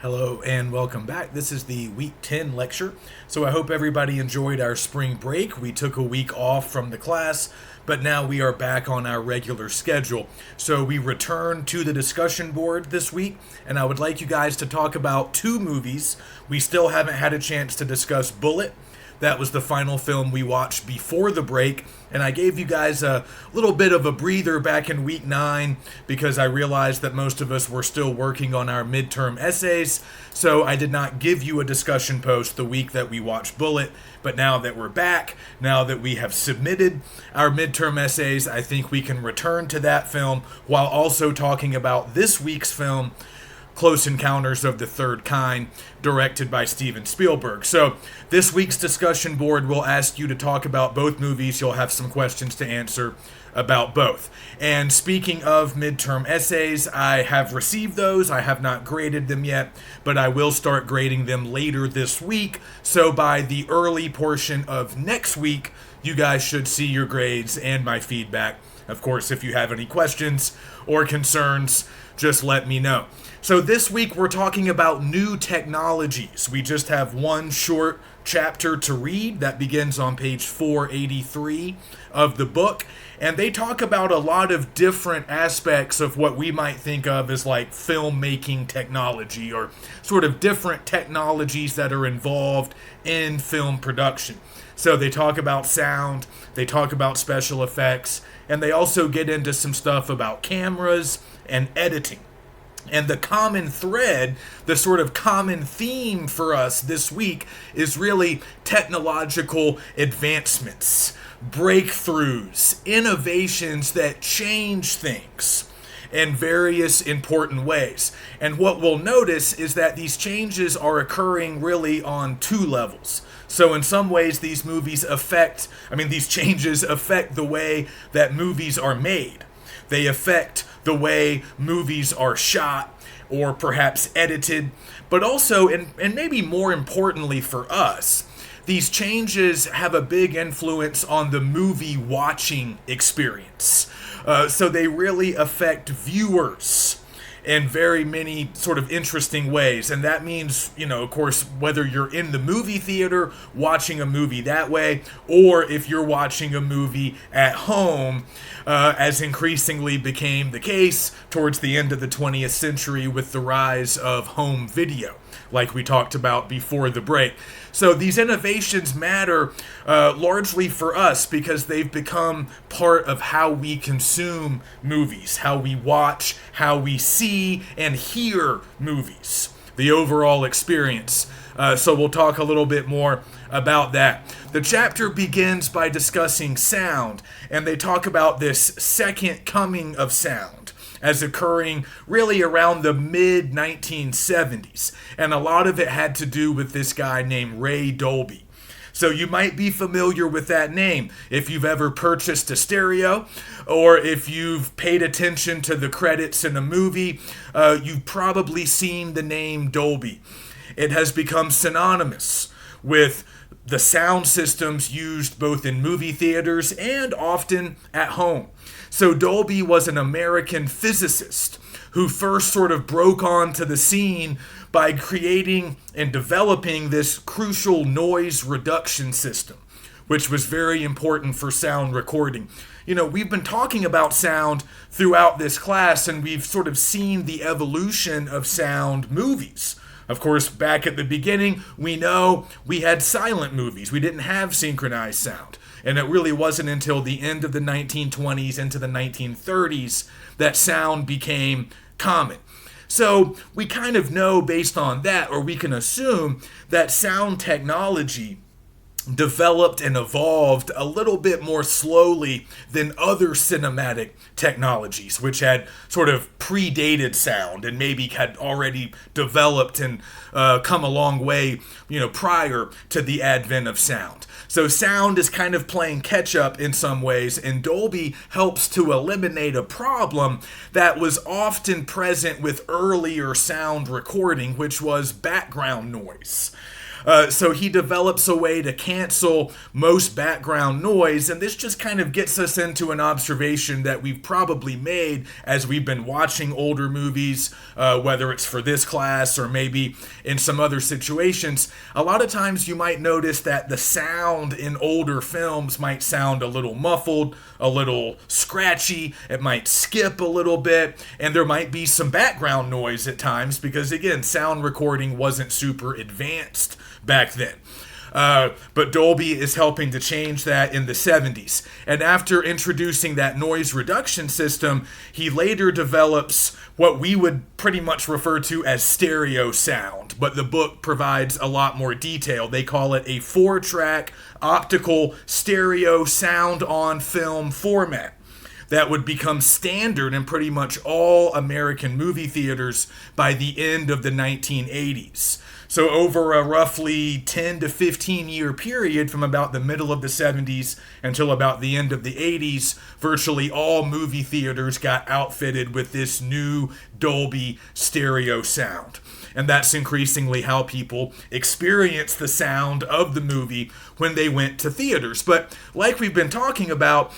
Hello and welcome back. This is the week 10 lecture. So I hope everybody enjoyed our spring break. We took a week off from the class, but now we are back on our regular schedule. So we return to the discussion board this week, and I would like you guys to talk about two movies. We still haven't had a chance to discuss Bullet. That was the final film we watched before the break, and I gave you guys a little bit of a breather back in week 9 because I realized that most of us were still working on our midterm essays, so I did not give you a discussion post the week that we watched Bullet. But now that we're back, now that we have submitted our midterm essays, I think we can return to that film while also talking about this week's film, Close Encounters of the Third Kind, directed by Steven Spielberg. So this week's discussion board will ask you to talk about both movies. You'll have some questions to answer about both. And speaking of midterm essays, I have received those. I have not graded them yet, but I will start grading them later this week. So by the early portion of next week, you guys should see your grades and my feedback. Of course, if you have any questions or concerns, just let me know. So this week we're talking about new technologies. We just have one short chapter to read that begins on page 483 of the book. And they talk about a lot of different aspects of what we might think of as like filmmaking technology, or sort of different technologies that are involved in film production. So they talk about sound, they talk about special effects, and they also get into some stuff about cameras and editing. And the common thread, the sort of common theme for us this week is really technological advancements, breakthroughs, innovations that change things in various important ways. And what we'll notice is that these changes are occurring really on two levels. So in some ways, these changes affect the way that movies are made. They affect the way movies are shot or perhaps edited, but also, and maybe more importantly for us, these changes have a big influence on the movie watching experience. So they really affect viewers in very many sort of interesting ways. And that means, of course, whether you're in the movie theater watching a movie that way, or if you're watching a movie at home, as increasingly became the case towards the end of the 20th century with the rise of home video, like we talked about before the break. So these innovations matter largely for us because they've become part of how we consume movies, how we watch, how we see and hear movies, the overall experience. So we'll talk a little bit more about that. The chapter begins by discussing sound, and they talk about this second coming of sound as occurring really around the mid-1970s. And a lot of it had to do with this guy named Ray Dolby. So you might be familiar with that name if you've ever purchased a stereo, or if you've paid attention to the credits in a movie, you've probably seen the name Dolby. It has become synonymous with the sound systems used both in movie theaters and often at home. So Dolby was an American physicist who first sort of broke onto the scene by creating and developing this crucial noise reduction system, which was very important for sound recording. We've been talking about sound throughout this class, and we've sort of seen the evolution of sound movies. Of course, back at the beginning, we know we had silent movies. We didn't have synchronized sound. And it really wasn't until the end of the 1920s into the 1930s that sound became common. So we kind of know based on that, or we can assume that sound technology developed and evolved a little bit more slowly than other cinematic technologies, which had sort of predated sound and maybe had already developed and come a long way, prior to the advent of sound. So sound is kind of playing catch up in some ways, and Dolby helps to eliminate a problem that was often present with earlier sound recording, which was background noise. So he develops a way to cancel most background noise, and this just kind of gets us into an observation that we've probably made as we've been watching older movies, whether it's for this class or maybe in some other situations. A lot of times you might notice that the sound in older films might sound a little muffled, a little scratchy, it might skip a little bit, and there might be some background noise at times because, again, sound recording wasn't super advanced back then. But Dolby is helping to change that in the 70s. And after introducing that noise reduction system, he later develops what we would pretty much refer to as stereo sound, but the book provides a lot more detail. They call it a 4-track optical stereo sound on film format that would become standard in pretty much all American movie theaters by the end of the 1980s. So over a roughly 10 to 15 year period from about the middle of the 70s until about the end of the 80s, virtually all movie theaters got outfitted with this new Dolby stereo sound. And that's increasingly how people experience the sound of the movie when they went to theaters. But like we've been talking about,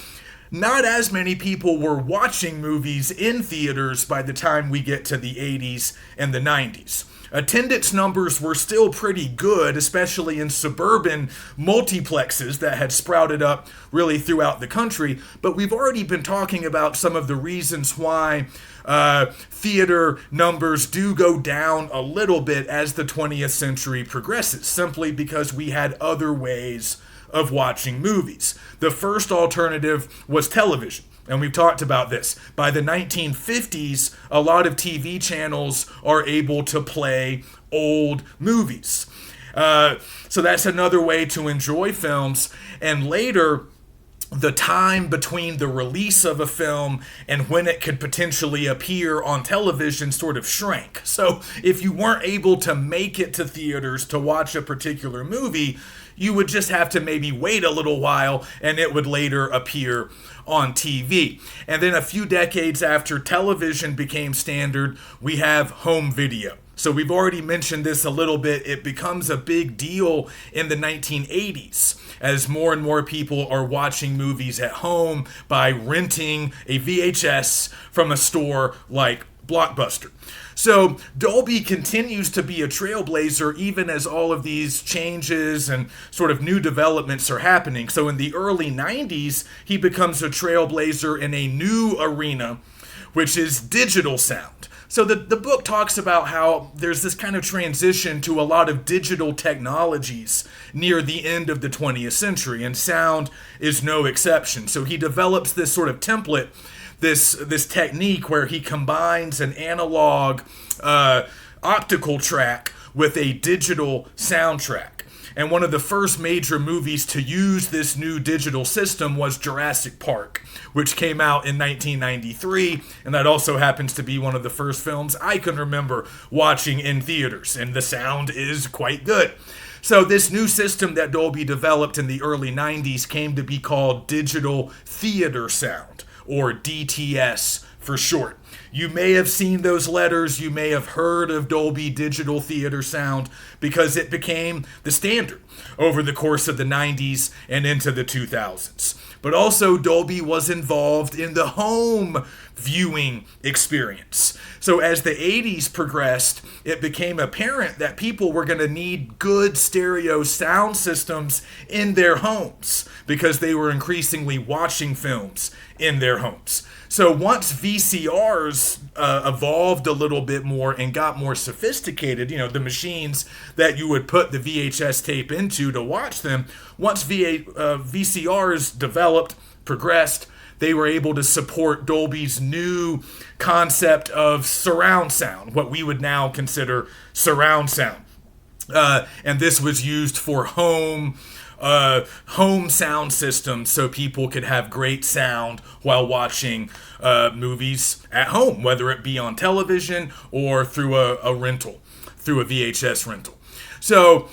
not as many people were watching movies in theaters by the time we get to the 80s and the 90s. Attendance numbers were still pretty good, especially in suburban multiplexes that had sprouted up really throughout the country, but we've already been talking about some of the reasons why theater numbers do go down a little bit as the 20th century progresses, simply because we had other ways of watching movies. The first alternative was television, and we've talked about this. By the 1950s, a lot of TV channels are able to play old movies. So that's another way to enjoy films. And later, the time between the release of a film and when it could potentially appear on television sort of shrank. So if you weren't able to make it to theaters to watch a particular movie, you would just have to maybe wait a little while and it would later appear on TV. And then a few decades after television became standard, we have home video. So we've already mentioned this a little bit. It becomes a big deal in the 1980s as more and more people are watching movies at home by renting a VHS from a store like Blockbuster. So Dolby continues to be a trailblazer even as all of these changes and sort of new developments are happening. So in the early 90s, he becomes a trailblazer in a new arena, which is digital sound. So the book talks about how there's this kind of transition to a lot of digital technologies near the end of the 20th century, and sound is no exception. So he develops this sort of template, this technique where he combines an analog optical track with a digital soundtrack. And one of the first major movies to use this new digital system was Jurassic Park, which came out in 1993, and that also happens to be one of the first films I can remember watching in theaters, and the sound is quite good. So this new system that Dolby developed in the early 90s came to be called Digital Theater Sound, or DTS for short. You may have seen those letters, you may have heard of Dolby Digital Theater Sound because it became the standard over the course of the 90s and into the 2000s. But also Dolby was involved in the home viewing experience. So as the 80s progressed, it became apparent that people were going to need good stereo sound systems in their homes because they were increasingly watching films in their homes. So once VCRs evolved a little bit more and got more sophisticated, the machines that you would put the VHS tape into to watch them, once VCRs developed, progressed, they were able to support Dolby's new concept of surround sound, what we would now consider surround sound. And this was used for home sound systems so people could have great sound while watching movies at home, whether it be on television or through a rental, through a VHS rental. So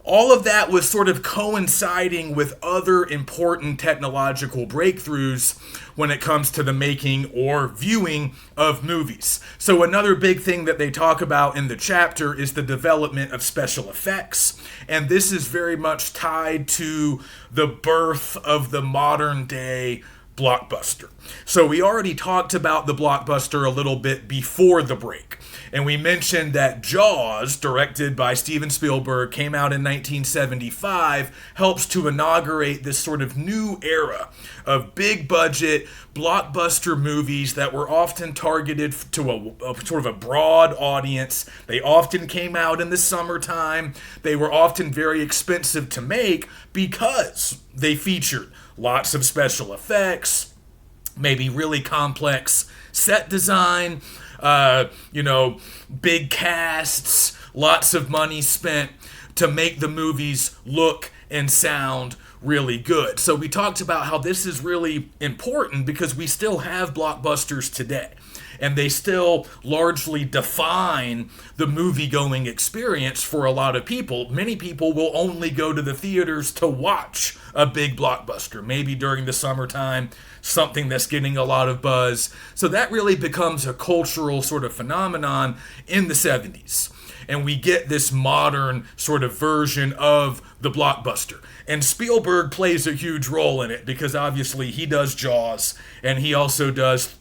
all of that was sort of coinciding with other important technological breakthroughs when it comes to the making or viewing of movies. So another big thing that they talk about in the chapter is the development of special effects, and this is very much tied to the birth of the modern day blockbuster. So we already talked about the blockbuster a little bit before the break. And we mentioned that Jaws, directed by Steven Spielberg, came out in 1975, helps to inaugurate this sort of new era of big budget blockbuster movies that were often targeted to a sort of a broad audience. They often came out in the summertime. They were often very expensive to make because they featured lots of special effects, maybe really complex set design, big casts, lots of money spent to make the movies look and sound really good. So we talked about how this is really important because we still have blockbusters today. And they still largely define the movie-going experience for a lot of people. Many people will only go to the theaters to watch a big blockbuster, maybe during the summertime, something that's getting a lot of buzz. So that really becomes a cultural sort of phenomenon in the 70s. And we get this modern sort of version of the blockbuster. And Spielberg plays a huge role in it because obviously he does Jaws and he also does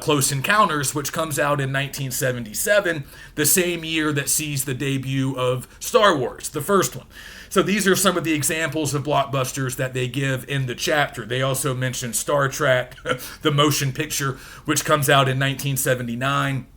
Close Encounters, which comes out in 1977, the same year that sees the debut of Star Wars, the first one. So these are some of the examples of blockbusters that they give in the chapter. They also mention Star Trek, the motion picture, which comes out in 1979.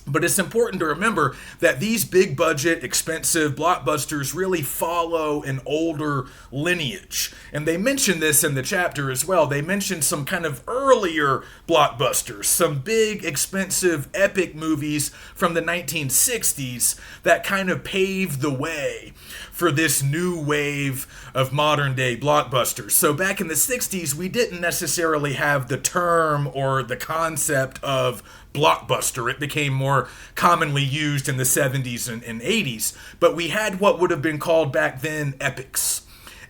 But it's important to remember that these big budget, expensive blockbusters really follow an older lineage. And they mention this in the chapter as well. They mention some kind of earlier blockbusters, some big, expensive, epic movies from the 1960s that kind of paved the way for this new wave of modern day blockbusters. So back in the 60s, we didn't necessarily have the term or the concept of blockbuster. It became more commonly used in the 70s and 80s, but we had what would have been called back then epics.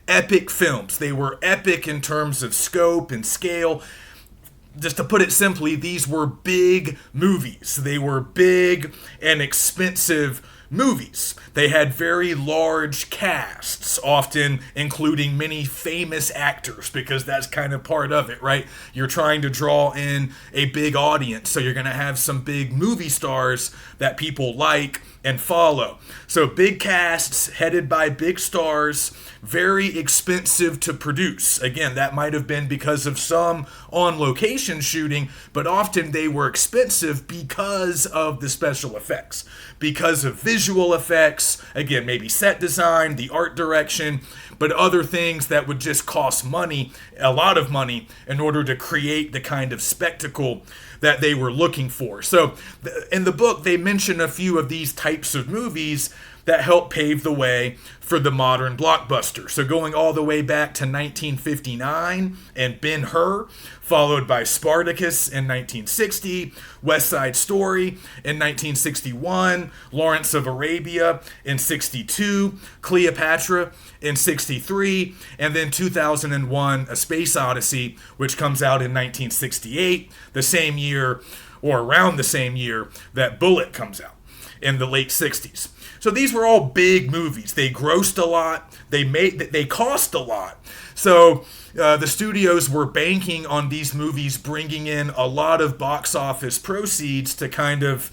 Epic films. They were epic in terms of scope and scale. Just to put it simply, these were big movies. They were big and expensive movies. They had very large casts, often including many famous actors, because that's kind of part of it, right? You're trying to draw in a big audience, so you're going to have some big movie stars that people like and follow. So big casts headed by big stars, very expensive to produce. Again, that might have been because of some on-location shooting, but often they were expensive because of the special effects, because of visual effects, again, maybe set design, the art direction, but other things that would just cost money, a lot of money, in order to create the kind of spectacle that they were looking for. So in the book, they mention a few of these types of movies that helped pave the way for the modern blockbuster. So going all the way back to 1959 and Ben-Hur, followed by Spartacus in 1960, West Side Story in 1961, Lawrence of Arabia in 62, Cleopatra in 63, and then 2001, A Space Odyssey, which comes out in 1968, the same year, or around the same year, that Bullitt comes out in the late 60s. So these were all big movies. They grossed a lot. They cost a lot. So the studios were banking on these movies bringing in a lot of box office proceeds to kind of,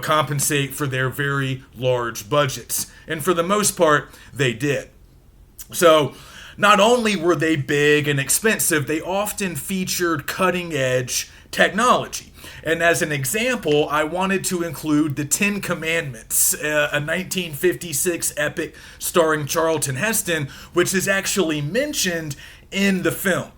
compensate for their very large budgets. And for the most part, they did. So not only were they big and expensive, they often featured cutting-edge technology. And as an example, I wanted to include The Ten Commandments, a 1956 epic starring Charlton Heston, which is actually mentioned in the film,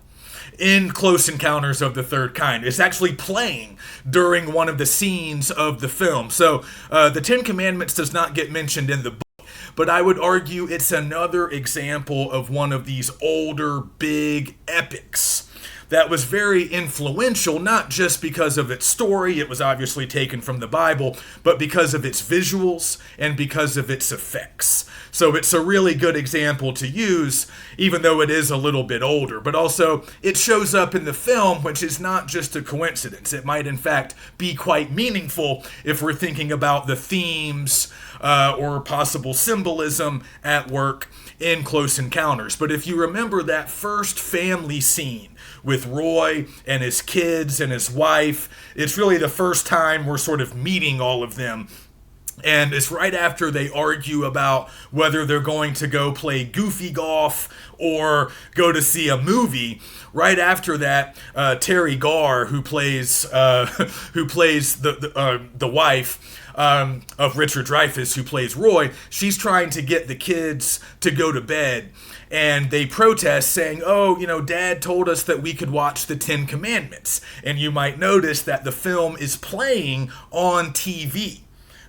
in Close Encounters of the Third Kind. It's actually playing during one of the scenes of the film. So The Ten Commandments does not get mentioned in the book, but I would argue it's another example of one of these older, big epics that was very influential, not just because of its story, it was obviously taken from the Bible, but because of its visuals and because of its effects. So it's a really good example to use, even though it is a little bit older. But also, it shows up in the film, which is not just a coincidence. It might, in fact, be quite meaningful if we're thinking about the themes or possible symbolism at work in Close Encounters. But if you remember that first family scene with Roy and his kids and his wife, it's really the first time we're sort of meeting all of them. And it's right after they argue about whether they're going to go play goofy golf or go to see a movie. Right after that, Terry Garr, who plays the wife of Richard Dreyfuss, who plays Roy, she's trying to get the kids to go to bed. And they protest saying, oh, Dad told us that we could watch the 10 Commandments. And you might notice that the film is playing on TV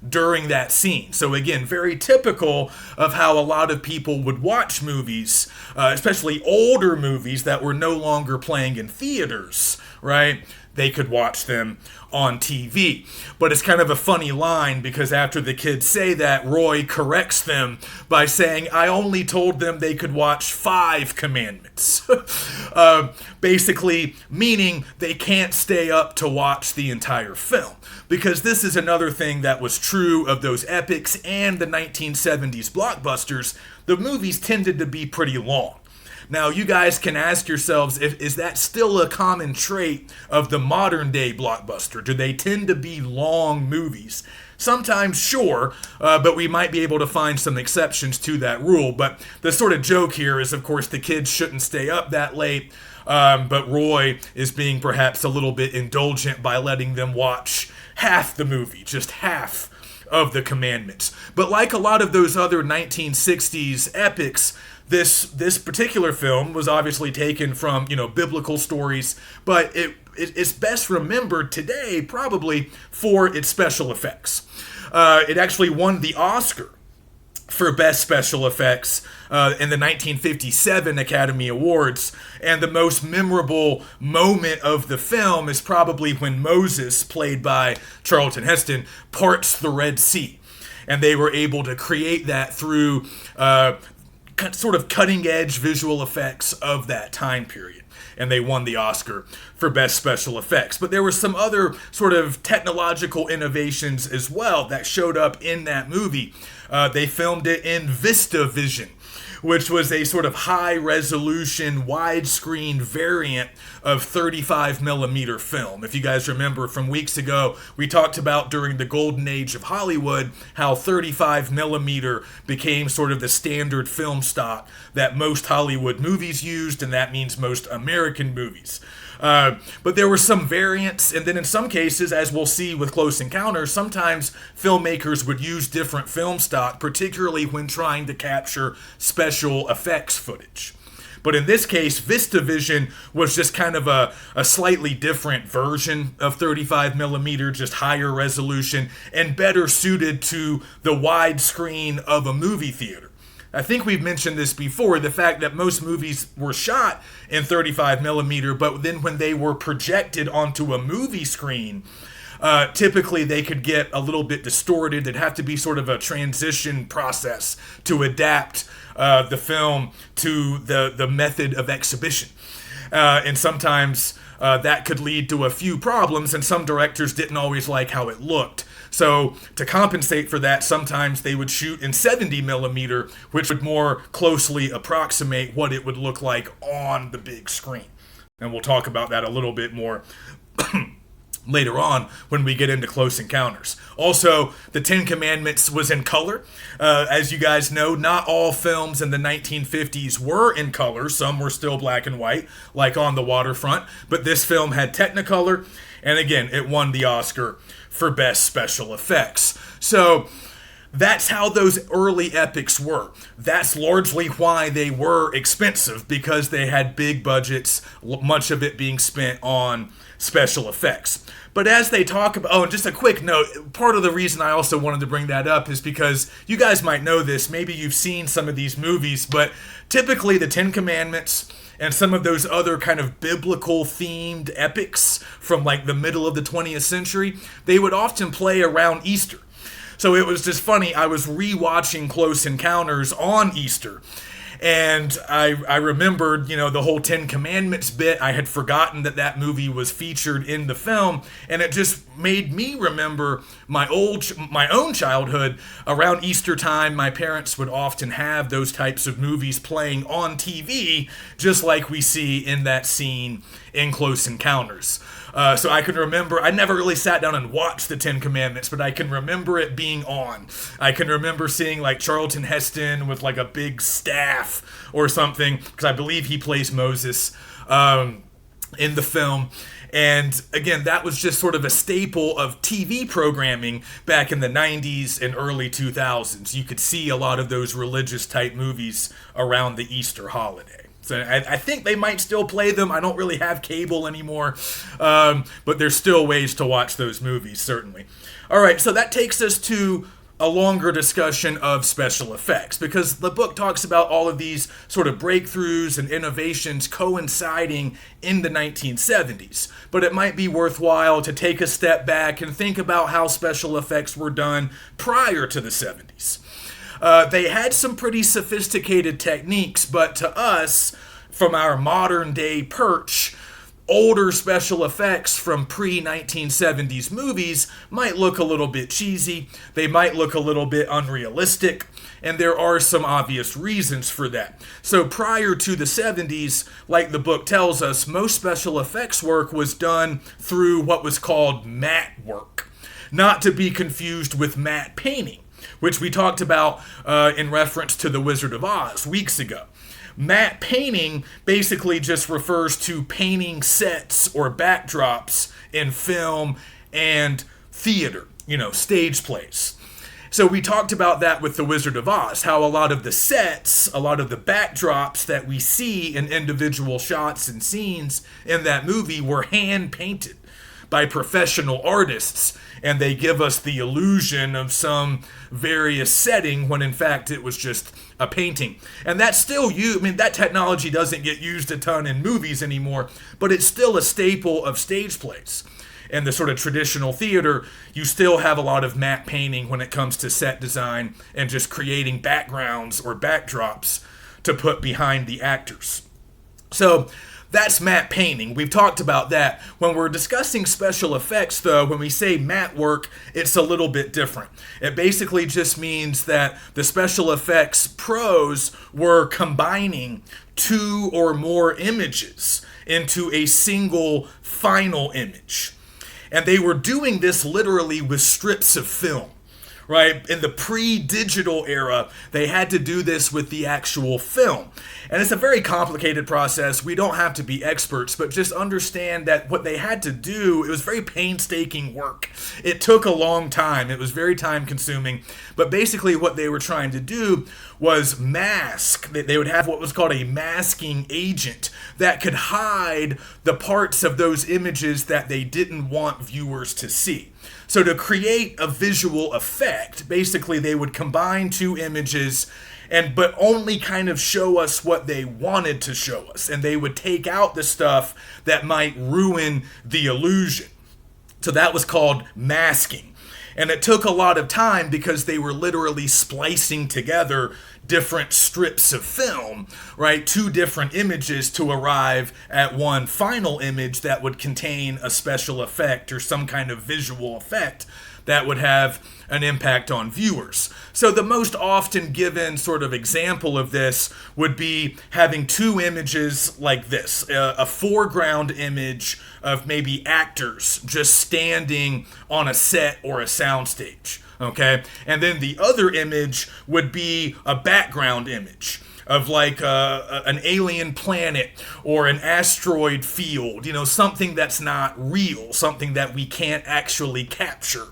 during that scene. So again, very typical of how a lot of people would watch movies, especially older movies that were no longer playing in theaters, right? They could watch them on TV. But it's kind of a funny line because after the kids say that, Roy corrects them by saying, I only told them they could watch 5 commandments. Basically meaning they can't stay up to watch the entire film. Because this is another thing that was true of those epics and the 1970s blockbusters. The movies tended to be pretty long. Now, you guys can ask yourselves, is that still a common trait of the modern day blockbuster? Do they tend to be long movies? Sometimes, sure, but we might be able to find some exceptions to that rule. But the sort of joke here is, of course, the kids shouldn't stay up that late, but Roy is being perhaps a little bit indulgent by letting them watch half the movie, just half of the commandments. But like a lot of those other 1960s epics, this particular film was obviously taken from, biblical stories, but it's best remembered today probably for its special effects. It actually won the Oscar for Best Special Effects in the 1957 Academy Awards, and the most memorable moment of the film is probably when Moses, played by Charlton Heston, parts the Red Sea. And they were able to create that through sort of cutting-edge visual effects of that time period. And they won the Oscar for Best Special Effects. But there were some other sort of technological innovations as well that showed up in that movie. They filmed it in VistaVision, which was a sort of high-resolution, widescreen variant of 35mm film. If you guys remember from weeks ago, we talked about during the golden age of Hollywood how 35mm became sort of the standard film stock that most Hollywood movies used, and that means most American movies. But there were some variants, and then in some cases, as we'll see with Close Encounters, sometimes filmmakers would use different film stock, particularly when trying to capture special effects footage. But in this case, VistaVision was just kind of a slightly different version of 35mm, just higher resolution, and better suited to the widescreen of a movie theater. I think we've mentioned this before, the fact that most movies were shot in 35mm, but then when they were projected onto a movie screen, typically they could get a little bit distorted. There'd have to be sort of a transition process to adapt the film to the method of exhibition. And sometimes that could lead to a few problems, and some directors didn't always like how it looked. So to compensate for that, sometimes they would shoot in 70mm, which would more closely approximate what it would look like on the big screen. And we'll talk about that a little bit more later on when we get into Close Encounters. Also, the 10 Commandments was in color. As you guys know, not all films in the 1950s were in color. Some were still black and white, like On the Waterfront. But this film had Technicolor, and again, it won the Oscar for Best Special Effects. So that's how those early epics were. That's largely why they were expensive, because they had big budgets, much of it being spent on special effects. But as they talk about, and just a quick note, part of the reason I also wanted to bring that up is because you guys might know this, maybe you've seen some of these movies, but typically the 10 Commandments and some of those other kind of biblical themed epics from like the middle of the 20th century, they would often play around Easter. So it was just funny. I was rewatching Close Encounters on Easter, and I remembered, the whole Ten Commandments bit. I had forgotten that movie was featured in the film, and it just made me remember my own childhood. Around Easter time, my parents would often have those types of movies playing on TV, just like we see in that scene in Close Encounters. So I can remember, I never really sat down and watched the Ten Commandments, but I can remember it being on. I can remember seeing like Charlton Heston with like a big staff or something, because I believe he plays Moses in the film. And again, that was just sort of a staple of TV programming back in the 90s and early 2000s. You could see a lot of those religious type movies around the Easter holiday. So I think they might still play them. I don't really have cable anymore, but there's still ways to watch those movies, certainly. All right, so that takes us to a longer discussion of special effects, because the book talks about all of these sort of breakthroughs and innovations coinciding in the 1970s. But it might be worthwhile to take a step back and think about how special effects were done prior to the 70s. They had some pretty sophisticated techniques, but to us, from our modern day perch, older special effects from pre-1970s movies might look a little bit cheesy, they might look a little bit unrealistic, and there are some obvious reasons for that. So prior to the 70s, like the book tells us, most special effects work was done through what was called matte work, not to be confused with matte painting, which we talked about in reference to The Wizard of Oz weeks ago. Matte painting basically just refers to painting sets or backdrops in film and theater, stage plays. So we talked about that with The Wizard of Oz, how a lot of the sets, a lot of the backdrops that we see in individual shots and scenes in that movie were hand painted by professional artists, and they give us the illusion of some various setting when in fact it was just a painting. And that's still that technology doesn't get used a ton in movies anymore, but it's still a staple of stage plays. In the sort of traditional theater, you still have a lot of matte painting when it comes to set design and just creating backgrounds or backdrops to put behind the actors. So that's matte painting. We've talked about that. When we're discussing special effects, though, when we say matte work, it's a little bit different. It basically just means that the special effects pros were combining two or more images into a single final image. And they were doing this literally with strips of film. Right? In the pre-digital era, they had to do this with the actual film. And it's a very complicated process. We don't have to be experts, but just understand that what they had to do, it was very painstaking work. It took a long time. It was very time-consuming. But basically what they were trying to do was mask. They would have what was called a masking agent that could hide the parts of those images that they didn't want viewers to see. So to create a visual effect, basically they would combine two images but only kind of show us what they wanted to show us. And they would take out the stuff that might ruin the illusion. So that was called masking. And it took a lot of time because they were literally splicing together different strips of film, right? Two different images to arrive at one final image that would contain a special effect or some kind of visual effect that would have an impact on viewers. So the most often given sort of example of this would be having two images like this, a foreground image of maybe actors just standing on a set or a soundstage, okay? And then the other image would be a background image of like an alien planet or an asteroid field, something that's not real, something that we can't actually capture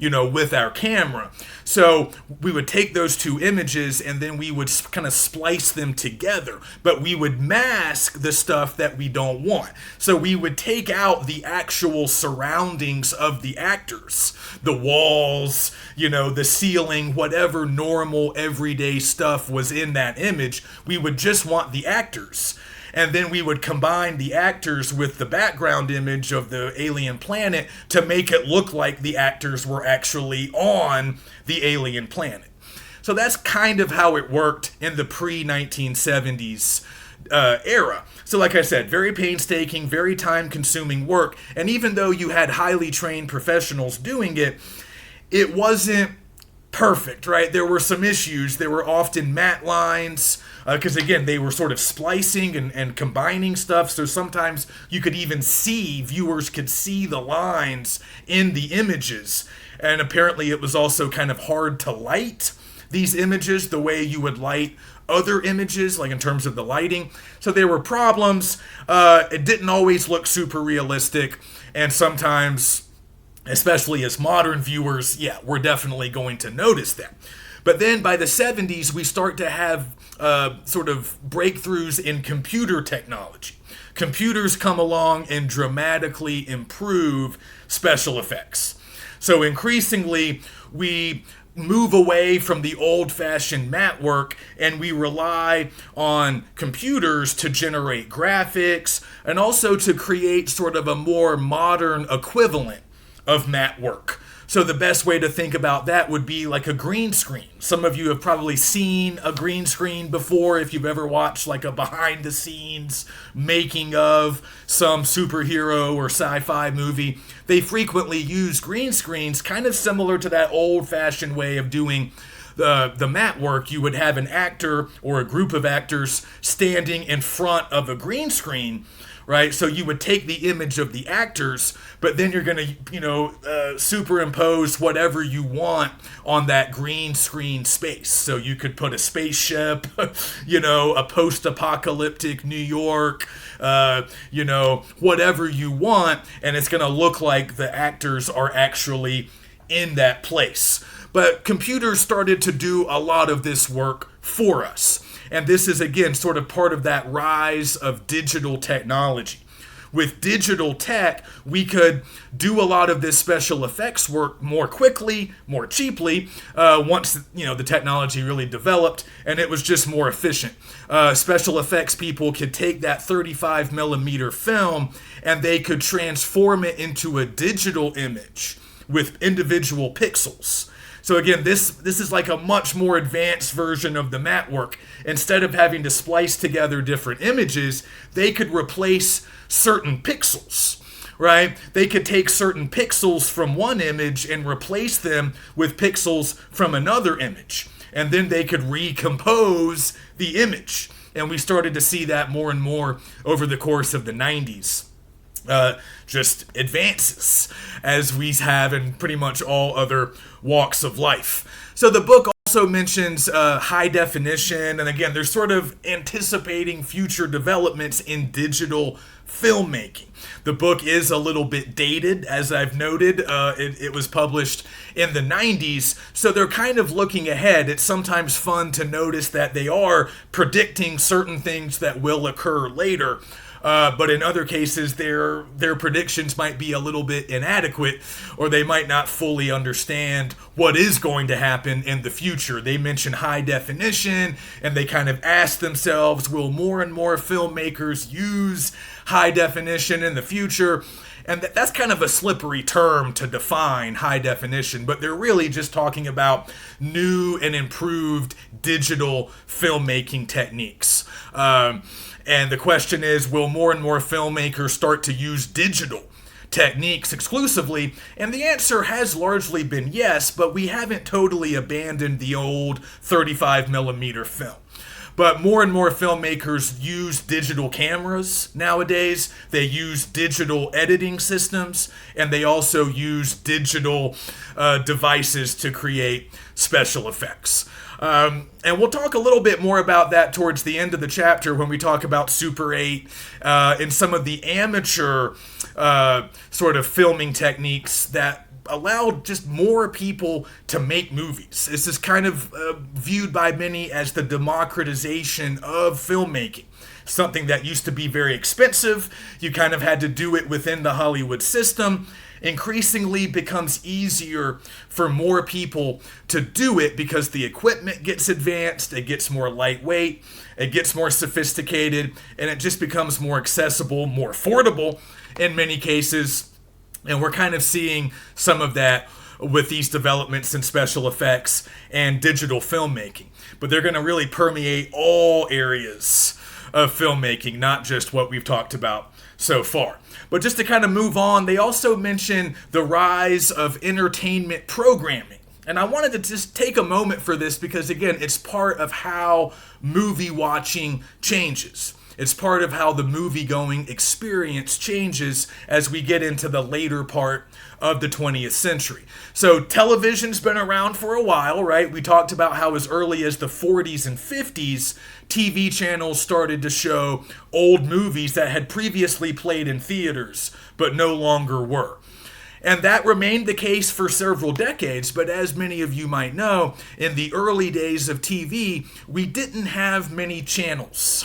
with our camera. So we would take those two images and then we would kind of splice them together, but we would mask the stuff that we don't want. So we would take out the actual surroundings of the actors, the walls, the ceiling, whatever normal everyday stuff was in that image. We would just want the actors. And then we would combine the actors with the background image of the alien planet to make it look like the actors were actually on the alien planet. So that's kind of how it worked in the pre-1970s era. So like I said, very painstaking, very time-consuming work. And even though you had highly trained professionals doing it, it wasn't perfect, right? There were some issues. There were often matte lines, because again, they were sort of splicing and combining stuff. So sometimes you could even viewers could see the lines in the images. And apparently it was also kind of hard to light these images the way you would light other images, like in terms of the lighting. So there were problems. It didn't always look super realistic. And sometimes, especially as modern viewers, we're definitely going to notice that. But then by the 70s, we start to have sort of breakthroughs in computer technology. Computers come along and dramatically improve special effects. So increasingly, we move away from the old-fashioned matte work and we rely on computers to generate graphics and also to create sort of a more modern equivalent of matte work. So the best way to think about that would be like a green screen. Some of you have probably seen a green screen before if you've ever watched like a behind the scenes making of some superhero or sci-fi movie. They frequently use green screens, kind of similar to that old-fashioned way of doing the matte work. You would have an actor or a group of actors standing in front of a green screen, right? So you would take the image of the actors, but then you're going to, superimpose whatever you want on that green screen space. So you could put a spaceship, a post-apocalyptic New York, whatever you want, and it's going to look like the actors are actually in that place. But computers started to do a lot of this work for us. And this is, again, sort of part of that rise of digital technology. With digital tech, we could do a lot of this special effects work more quickly, more cheaply, once the technology really developed, and it was just more efficient. Special effects people could take that 35 millimeter film and they could transform it into a digital image with individual pixels. So again, this is like a much more advanced version of the matte work. Instead of having to splice together different images, they could replace certain pixels, right? They could take certain pixels from one image and replace them with pixels from another image. And then they could recompose the image. And we started to see that more and more over the course of the 90s. Just advances as we have in pretty much all other walks of life. So the book also mentions high definition, and again, they're sort of anticipating future developments in digital filmmaking. The book is a little bit dated, as I've noted. It was published in the 90s, so they're kind of looking ahead. It's sometimes fun to notice that they are predicting certain things that will occur later. But in other cases, their predictions might be a little bit inadequate, or they might not fully understand what is going to happen in the future. They mention high definition, and they kind of ask themselves, will more and more filmmakers use high definition in the future? And that's kind of a slippery term to define, high definition, but they're really just talking about new and improved digital filmmaking techniques. And the question is, will more and more filmmakers start to use digital techniques exclusively? And the answer has largely been yes, but we haven't totally abandoned the old 35 millimeter film. But more and more filmmakers use digital cameras nowadays. They use digital editing systems, and they also use digital devices to create special effects. And we'll talk a little bit more about that towards the end of the chapter when we talk about Super 8 and some of the amateur sort of filming techniques that allowed just more people to make movies. This is kind of viewed by many as the democratization of filmmaking. Something that used to be very expensive. You kind of had to do it within the Hollywood system. Increasingly becomes easier for more people to do it because the equipment gets advanced, it gets more lightweight, it gets more sophisticated, and it just becomes more accessible, more affordable in many cases. And we're kind of seeing some of that with these developments in special effects and digital filmmaking. But they're going to really permeate all areas of filmmaking, not just what we've talked about so far. But just to kind of move on, they also mention the rise of entertainment programming. And I wanted to just take a moment for this because, again, it's part of how movie watching changes. It's part of how the movie-going experience changes as we get into the later part of the 20th century. So television's been around for a while, right? We talked about how as early as the 40s and 50s, TV channels started to show old movies that had previously played in theaters, but no longer were. And that remained the case for several decades, but as many of you might know, in the early days of TV, we didn't have many channels.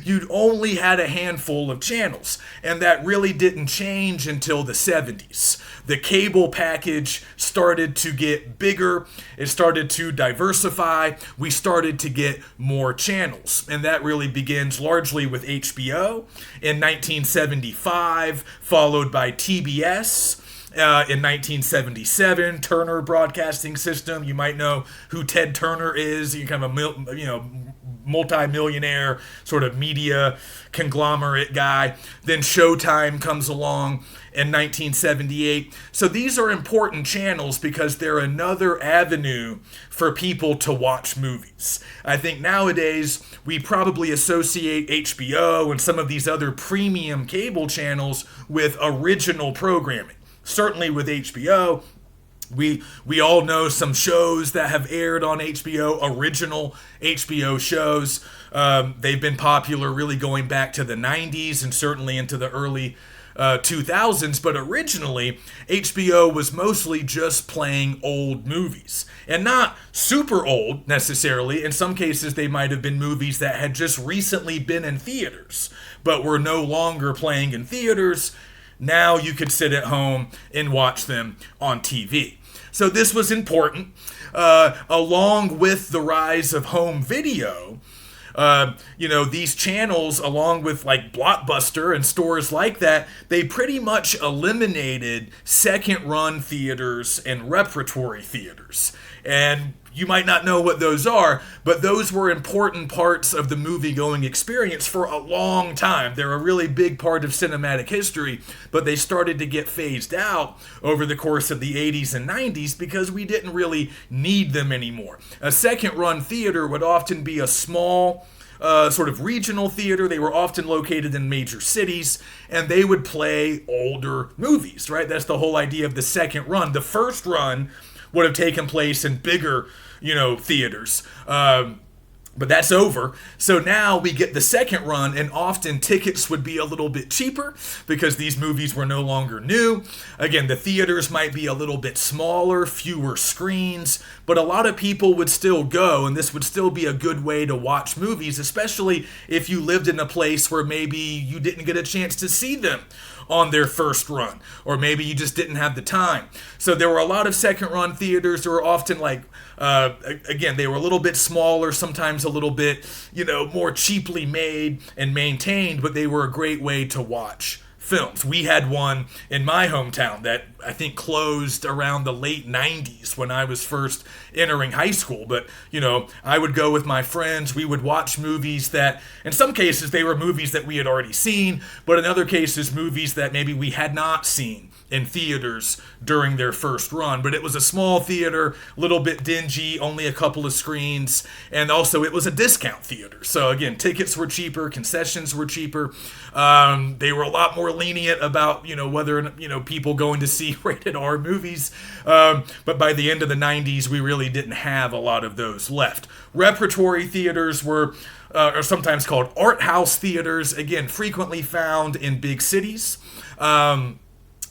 You'd only had a handful of channels, and that really didn't change until the 70s. The cable package started to get bigger, it started to diversify, we started to get more channels, and that really begins largely with HBO in 1975, followed by TBS. In 1977, Turner Broadcasting System. You might know who Ted Turner is. He's kind of a multi-millionaire sort of media conglomerate guy. Then Showtime comes along in 1978. So these are important channels because they're another avenue for people to watch movies. I think nowadays we probably associate HBO and some of these other premium cable channels with original programming. Certainly with HBO, we all know some shows that have aired on HBO, original HBO shows. They've been popular really going back to the 90s and certainly into the early 2000s, but originally HBO was mostly just playing old movies. And not super old necessarily. In some cases they might have been movies that had just recently been in theaters, but were no longer playing in theaters. Now you could sit at home and watch them on TV. So this was important. Along with the rise of home video, these channels, along with like Blockbuster and stores like that, they pretty much eliminated second-run theaters and repertory theaters. And you might not know what those are, but those were important parts of the movie-going experience for a long time. They're a really big part of cinematic history, but they started to get phased out over the course of the 80s and 90s because we didn't really need them anymore. A second-run theater would often be a small sort of regional theater. They were often located in major cities, and they would play older movies, right? That's the whole idea of the second run. The first run would have taken place in bigger, theaters. But that's over. So now we get the second run, and often tickets would be a little bit cheaper because these movies were no longer new. Again, the theaters might be a little bit smaller, fewer screens, but a lot of people would still go, and this would still be a good way to watch movies, especially if you lived in a place where maybe you didn't get a chance to see them on their first run, or maybe you just didn't have the time. So there were a lot of second run theaters. There were often they were a little bit smaller, sometimes a little bit, more cheaply made and maintained, but they were a great way to watch films. We had one in my hometown that I think closed around the late 90s when I was first entering high school. But, I would go with my friends. We would watch movies that, in some cases, they were movies that we had already seen, but in other cases, movies that maybe we had not seen in theaters during their first run. But it was a small theater, a little bit dingy, only a couple of screens, and also it was a discount theater. So again, tickets were cheaper, concessions were cheaper. They were a lot more lenient about, whether, people going to see rated R movies. But by the end of the 90s, we really didn't have a lot of those left. Repertory theaters are sometimes called art house theaters, again, frequently found in big cities.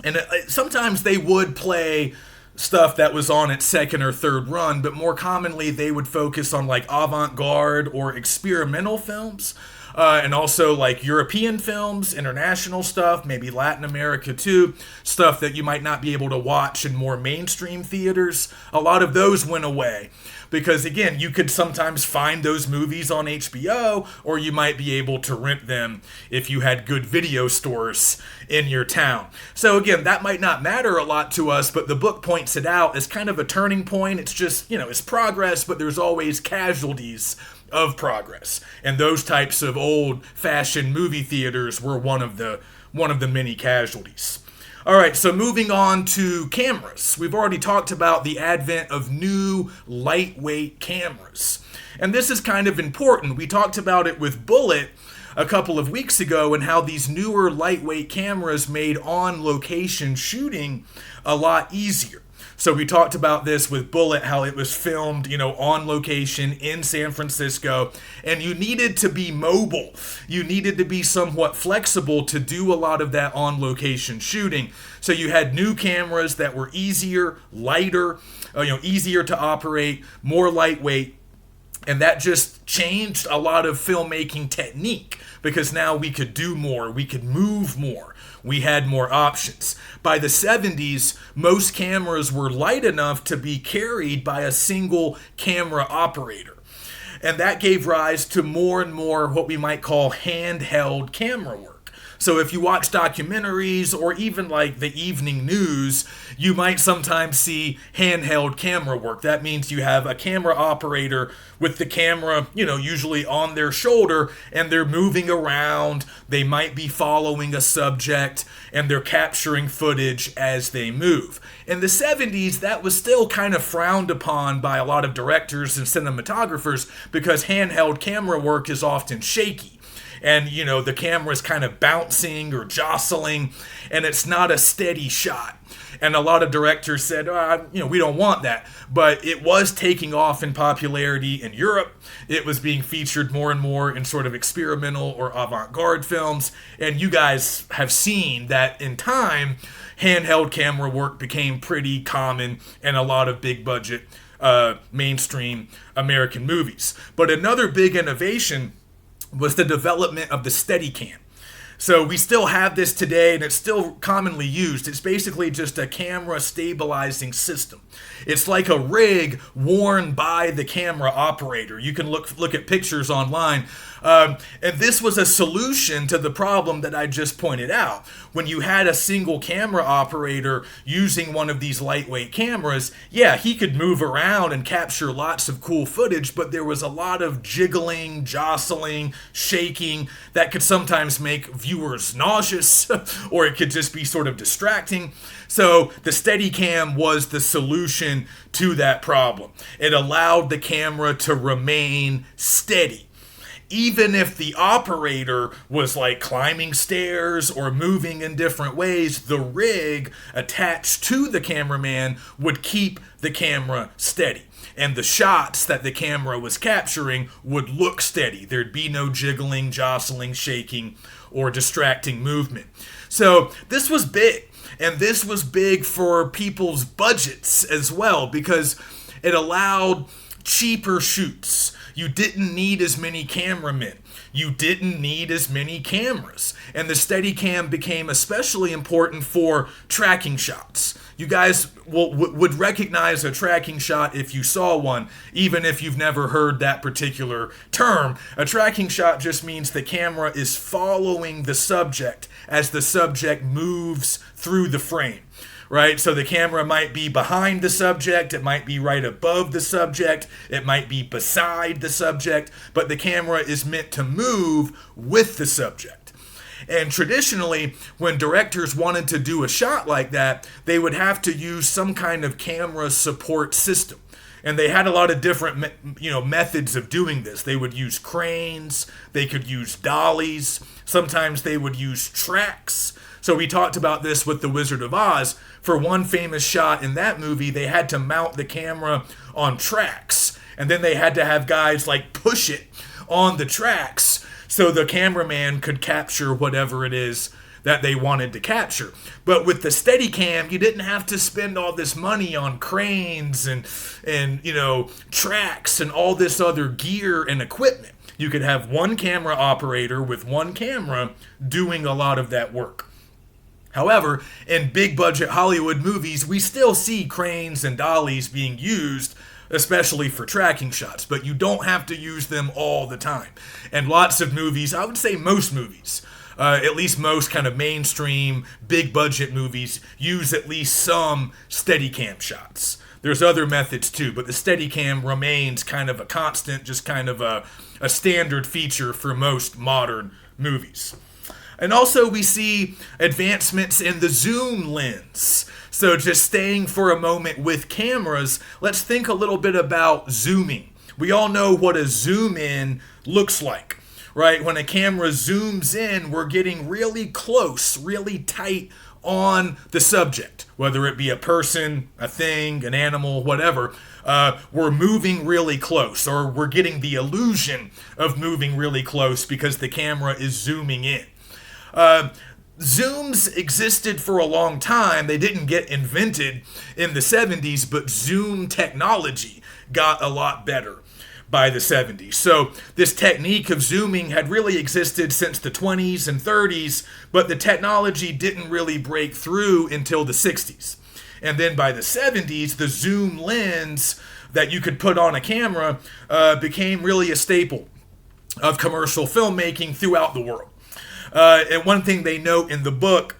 And sometimes they would play stuff that was on its second or third run, but more commonly they would focus on like avant-garde or experimental films. And also like European films, international stuff, maybe Latin America too, stuff that you might not be able to watch in more mainstream theaters. A lot of those went away because, again, you could sometimes find those movies on HBO, or you might be able to rent them if you had good video stores in your town. So again, that might not matter a lot to us, but the book points it out as kind of a turning point. It's just, it's progress, but there's always casualties of progress. And those types of old-fashioned movie theaters were one of the many casualties. All right, so moving on to cameras. We've already talked about the advent of new lightweight cameras. And this is kind of important. We talked about it with Bullet a couple of weeks ago and how these newer lightweight cameras made on-location shooting a lot easier. So we talked about this with Bullet, how it was filmed, on location in San Francisco, and you needed to be mobile. You needed to be somewhat flexible to do a lot of that on-location shooting. So you had new cameras that were easier, lighter, easier to operate, more lightweight, and that just changed a lot of filmmaking technique because now we could do more, we could move more. We had more options. By the 70s, most cameras were light enough to be carried by a single camera operator. And that gave rise to more and more what we might call handheld camera work. So if you watch documentaries or even like the evening news, you might sometimes see handheld camera work. That means you have a camera operator with the camera, usually on their shoulder, and they're moving around. They might be following a subject, and they're capturing footage as they move. In the 70s, that was still kind of frowned upon by a lot of directors and cinematographers because handheld camera work is often shaky. And, the camera's kind of bouncing or jostling, and it's not a steady shot. And a lot of directors said, we don't want that. But it was taking off in popularity in Europe. It was being featured more and more in sort of experimental or avant-garde films. And you guys have seen that in time, handheld camera work became pretty common in a lot of big-budget mainstream American movies. But another big innovation was the development of the Steadicam. So we still have this today, and it's still commonly used. It's basically just a camera stabilizing system. It's like a rig worn by the camera operator. You can look at pictures online. And this was a solution to the problem that I just pointed out. When you had a single camera operator using one of these lightweight cameras, yeah, he could move around and capture lots of cool footage, but there was a lot of jiggling, jostling, shaking that could sometimes make viewers nauseous, or it could just be sort of distracting. So the Steadicam was the solution to that problem. It allowed the camera to remain steady. Even if the operator was like climbing stairs or moving in different ways, the rig attached to the cameraman would keep the camera steady. And the shots that the camera was capturing would look steady. There'd be no jiggling, jostling, shaking, or distracting movement. So this was big. And this was big for people's budgets as well because it allowed cheaper shoots. You didn't need as many cameramen. You didn't need as many cameras. And the Steadicam became especially important for tracking shots. You guys would recognize a tracking shot if you saw one, even if you've never heard that particular term. A tracking shot just means the camera is following the subject as the subject moves through the frame. Right? So the camera might be behind the subject, it might be right above the subject, it might be beside the subject, but the camera is meant to move with the subject. And traditionally, when directors wanted to do a shot like that, they would have to use some kind of camera support system. And they had a lot of different, methods of doing this. They would use cranes, they could use dollies, sometimes they would use tracks. So we talked about this with The Wizard of Oz. For one famous shot in that movie, they had to mount the camera on tracks. And then they had to have guys like push it on the tracks so the cameraman could capture whatever it is that they wanted to capture. But with the Steadicam, you didn't have to spend all this money on cranes and tracks and all this other gear and equipment. You could have one camera operator with one camera doing a lot of that work. However, in big budget Hollywood movies, we still see cranes and dollies being used, especially for tracking shots, but you don't have to use them all the time. And lots of movies, I would say most movies, at least most kind of mainstream big budget movies, use at least some Steadicam shots. There's other methods too, but the Steadicam remains kind of a constant, just kind of a standard feature for most modern movies. And also we see advancements in the zoom lens. So just staying for a moment with cameras, let's think a little bit about zooming. We all know what a zoom in looks like, right? When a camera zooms in, we're getting really close, really tight on the subject, whether it be a person, a thing, an animal, whatever. We're moving really close, or we're getting the illusion of moving really close because the camera is zooming in. Zooms existed for a long time. They didn't get invented in the 70s, but zoom technology got a lot better by the 70s. So this technique of zooming had really existed since the 20s and 30s, but the technology didn't really break through until the 60s. And then by the 70s, the zoom lens that you could put on a camera became really a staple of commercial filmmaking throughout the world. And one thing they note in the book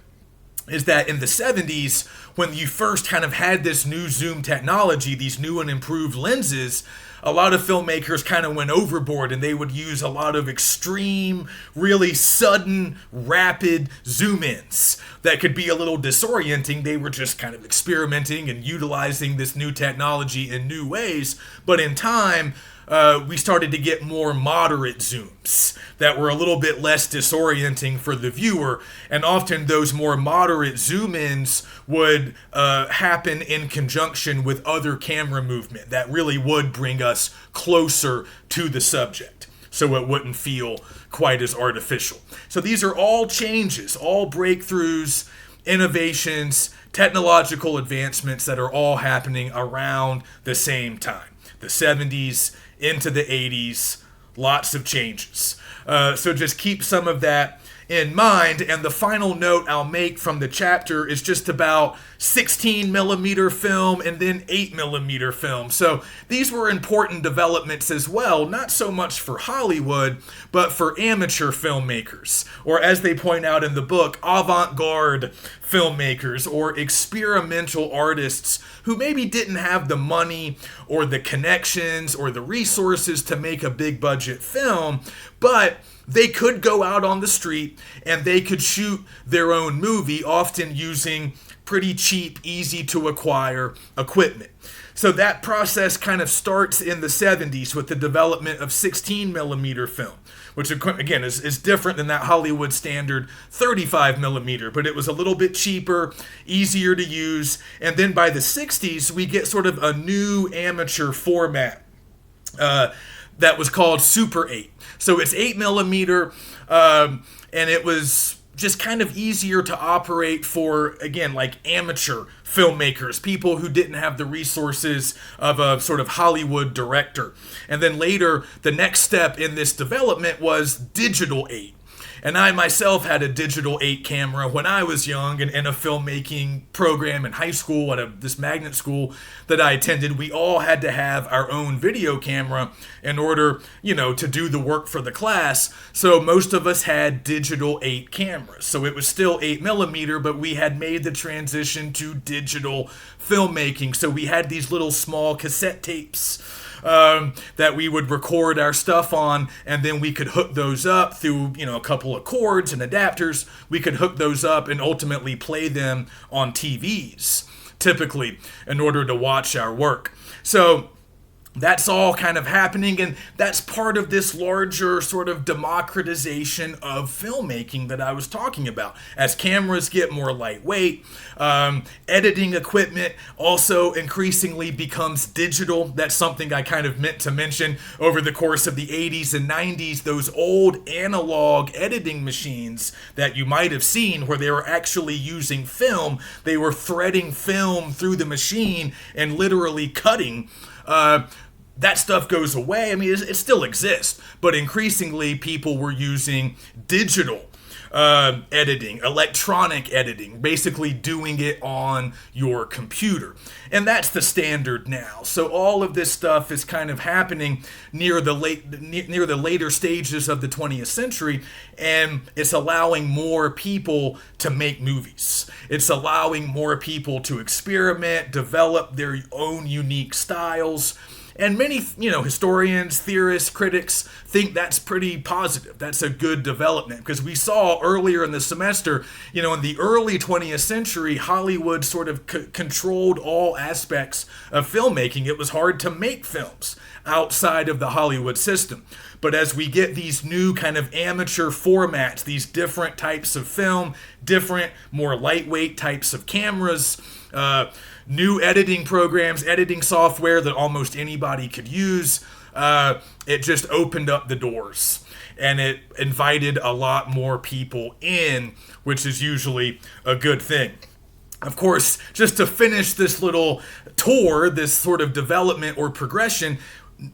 is that in the 70s, when you first kind of had this new zoom technology, these new and improved lenses, a lot of filmmakers kind of went overboard and they would use a lot of extreme, really sudden, rapid zoom ins that could be a little disorienting. They were just kind of experimenting and utilizing this new technology in new ways. But in time, we started to get more moderate zooms that were a little bit less disorienting for the viewer, and often those more moderate zoom-ins would happen in conjunction with other camera movement that really would bring us closer to the subject, so it wouldn't feel quite as artificial. So these are all changes, all breakthroughs, innovations, technological advancements that are all happening around the same time. The 70s into the 80s, lots of changes. So just keep some of that in mind. And the final note I'll make from the chapter is just about 16 millimeter film and then 8 millimeter film. So these were important developments as well, not so much for Hollywood, but for amateur filmmakers, or as they point out in the book, avant-garde filmmakers or experimental artists who maybe didn't have the money or the connections or the resources to make a big budget film, but they could go out on the street and they could shoot their own movie, often using pretty cheap, easy to acquire equipment. So that process kind of starts in the 70s with the development of 16 millimeter film, which again is different than that Hollywood standard 35 millimeter, but it was a little bit cheaper, easier to use. And then by the 60s, we get sort of a new amateur format that was called Super 8. So it's 8 millimeter, and it was just kind of easier to operate for, again, like amateur filmmakers, people who didn't have the resources of a sort of Hollywood director. And then later, the next step in this development was digital 8. And I myself had a digital 8 camera when I was young and in a filmmaking program in high school at this magnet school that I attended. We all had to have our own video camera in order, to do the work for the class. So most of us had digital 8 cameras. So it was still 8 millimeter, but we had made the transition to digital filmmaking. So we had these little small cassette tapes that we would record our stuff on, and then we could hook those up through, a couple of cords and adapters. We could hook those up and ultimately play them on TVs, typically, in order to watch our work. So That's all kind of happening, and that's part of this larger sort of democratization of filmmaking that I was talking about. As cameras get more lightweight, editing equipment also increasingly becomes digital. That's something I kind of meant to mention. Over the course of the 80s and 90s, those old analog editing machines that you might have seen where they were actually using film, they were threading film through the machine and literally cutting. That stuff goes away. I mean, it still exists, but increasingly people were using digital editing, electronic editing, basically doing it on your computer. And that's the standard now. So all of this stuff is kind of happening near the later stages of the 20th century, and it's allowing more people to make movies. It's allowing more people to experiment, develop their own unique styles. And many, historians, theorists, critics think that's pretty positive. That's a good development because we saw earlier in the semester, in the early 20th century, Hollywood sort of controlled all aspects of filmmaking. It was hard to make films outside of the Hollywood system. But as we get these new kind of amateur formats, these different types of film, different, more lightweight types of cameras, new editing programs, editing software that almost anybody could use, it just opened up the doors. And it invited a lot more people in, which is usually a good thing. Of course, just to finish this little tour, this sort of development or progression,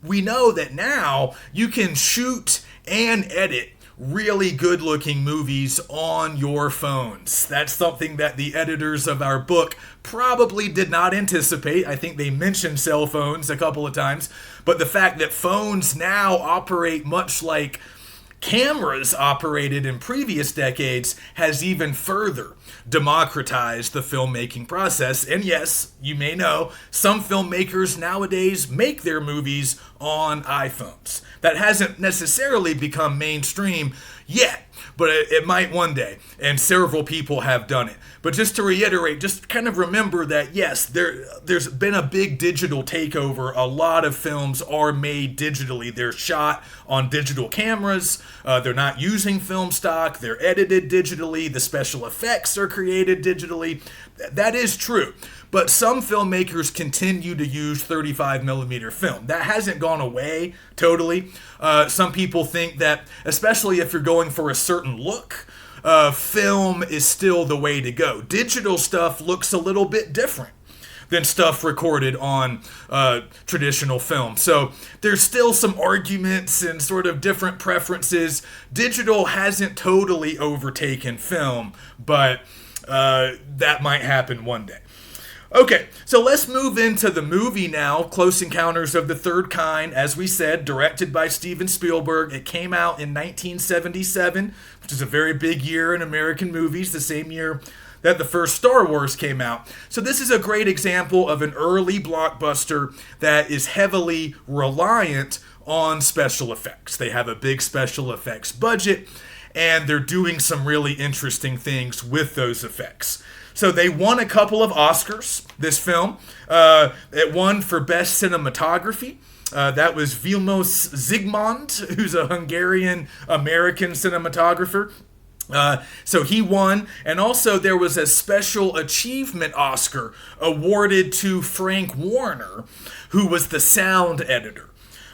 we know that now you can shoot and edit really good looking movies on your phones. That's something that the editors of our book probably did not anticipate. I think they mentioned cell phones a couple of times, but the fact that phones now operate much like cameras operated in previous decades has even further democratized the filmmaking process. And yes, you may know, some filmmakers nowadays make their movies on iPhones. That hasn't necessarily become mainstream yet, but it might one day, and several people have done it. But just to reiterate, just kind of remember that, yes, there's been a big digital takeover. A lot of films are made digitally. They're shot on digital cameras. They're not using film stock. They're edited digitally. The special effects are created digitally. That is true. But some filmmakers continue to use 35 millimeter film. That hasn't gone away totally. Some people think that, especially if you're going for a certain look, film is still the way to go. Digital stuff looks a little bit different than stuff recorded on traditional film. So there's still some arguments and sort of different preferences. Digital hasn't totally overtaken film, but that might happen one day. Okay, so let's move into the movie now, Close Encounters of the Third Kind, as we said, directed by Steven Spielberg. It came out in 1977, which is a very big year in American movies, the same year that the first Star Wars came out. So this is a great example of an early blockbuster that is heavily reliant on special effects. They have a big special effects budget, and they're doing some really interesting things with those effects. So they won a couple of Oscars, this film. It won for Best Cinematography. That was Vilmos Zsigmond, who's a Hungarian-American cinematographer. So he won, and also there was a Special Achievement Oscar awarded to Frank Warner, who was the sound editor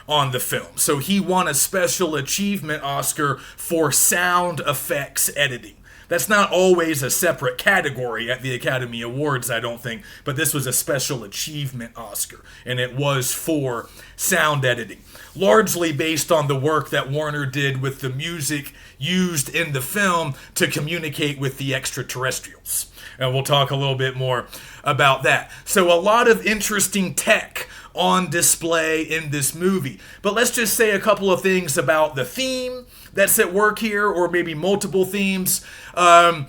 on the film. So he won a Special Achievement Oscar for sound effects editing. That's not always a separate category at the Academy Awards, I don't think, but this was a Special Achievement Oscar, and it was for sound editing, largely based on the work that Warner did with the music used in the film to communicate with the extraterrestrials. And we'll talk a little bit more about that. So a lot of interesting tech on display in this movie. But let's just say a couple of things about the theme that's at work here, or maybe multiple themes. I'll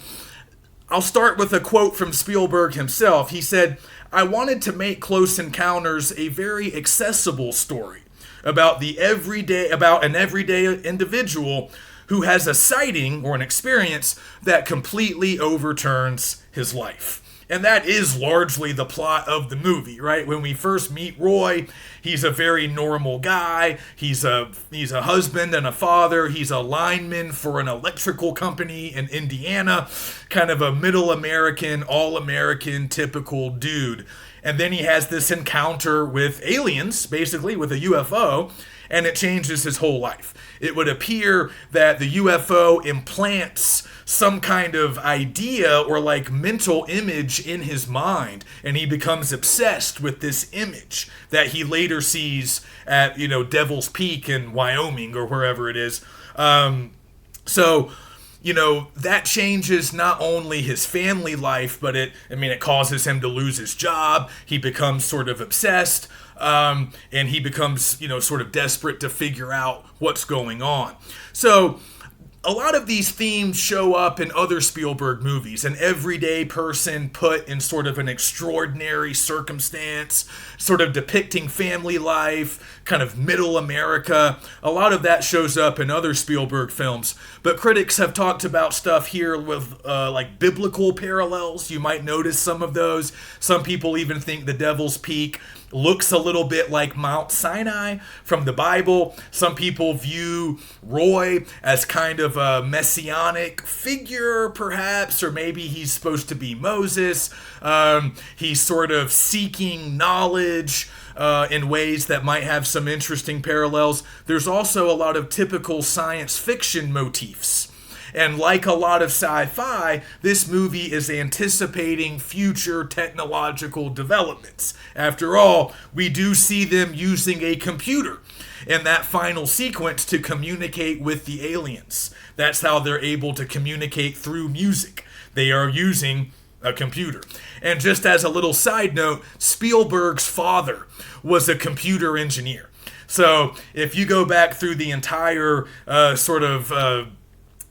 start with a quote from Spielberg himself. He said, "I wanted to make Close Encounters a very accessible story about an everyday individual who has a sighting or an experience that completely overturns his life." And that is largely the plot of the movie, right? When we first meet Roy, he's a very normal guy. He's a husband and a father. He's a lineman for an electrical company in Indiana, kind of a middle American, all-American typical dude. And then he has this encounter with aliens, basically with a UFO, and it changes his whole life. It would appear that the UFO implants some kind of idea or like mental image in his mind, and he becomes obsessed with this image that he later sees at, Devil's Peak in Wyoming or wherever it is. That changes not only his family life, but it causes him to lose his job. He becomes sort of obsessed, and he becomes, sort of desperate to figure out what's going on. So a lot of these themes show up in other Spielberg movies. An everyday person put in sort of an extraordinary circumstance, sort of depicting family life, kind of middle America. A lot of that shows up in other Spielberg films. But critics have talked about stuff here with like biblical parallels. You might notice some of those. Some people even think The Devil's Peak looks a little bit like Mount Sinai from the Bible. Some people view Roy as kind of a messianic figure, perhaps, or maybe he's supposed to be Moses. He's sort of seeking knowledge in ways that might have some interesting parallels. There's also a lot of typical science fiction motifs. And like a lot of sci-fi, this movie is anticipating future technological developments. After all, we do see them using a computer in that final sequence to communicate with the aliens. That's how they're able to communicate through music. They are using a computer. And just as a little side note, Spielberg's father was a computer engineer. So if you go back through the entire